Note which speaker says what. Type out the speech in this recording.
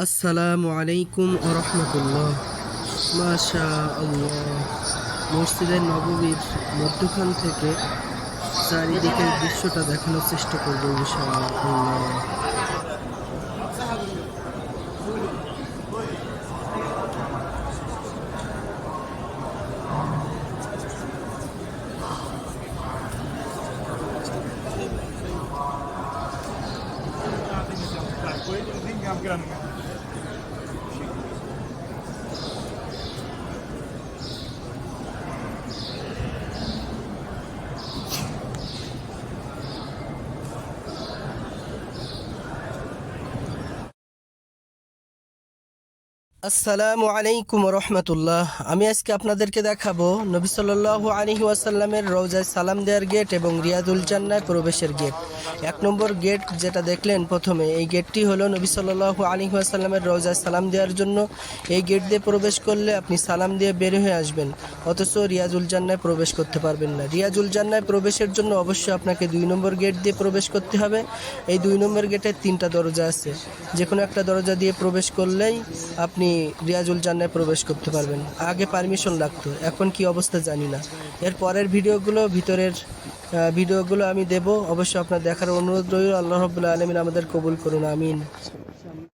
Speaker 1: আসসালামু আলাইকুম ওয়া রাহমাতুল্লাহ। মাশাআল্লাহ, মসজিদের নববীর মধ্যখান থেকে চারিদিকের দৃশ্যটা দেখানোর চেষ্টা করব ইনশাআল্লাহ। আসসালামু আলাইকুম রহমতুল্লাহ। আমি আজকে আপনাদেরকে দেখাবো নবী সাল্লাল্লাহু আলাইহি ওয়াসাল্লামের রওজায় সালাম দেওয়ার গেট এবং রিয়াদুল জান্নায় প্রবেশের গেট। এক নম্বর গেট যেটা দেখলেন প্রথমে, এই গেটটি হলো নবী সাল্লাল্লাহু আলাইহি ওয়াসাল্লামের রওজায় সালাম দেওয়ার জন্য। এই গেট দিয়ে প্রবেশ করলে আপনি সালাম দিয়ে বের হয়ে আসবেন, অথচ রিয়াজুল জান্নায় প্রবেশ করতে পারবেন না। রিয়াজুল জান্নায় প্রবেশের জন্য অবশ্যই আপনাকে 2 নম্বর গেট দিয়ে প্রবেশ করতে হবে। এই 2 নম্বর গেটে 3টা দরজা আছে, যে কোনো একটা দরজা দিয়ে প্রবেশ করলেই আপনি রিয়াজুল জান্নায় প্রবেশ করতে পারবেন। আগে পারমিশন লাগতো, এখন কি অবস্থা জানি না। এর পরের ভিতরের ভিডিওগুলো আমি দেব, অবশ্যই আপনার দেখার অনুরোধ রইল। আল্লাহ রাব্বুল আলামিন আমাদের কবুল করুন, আমিন।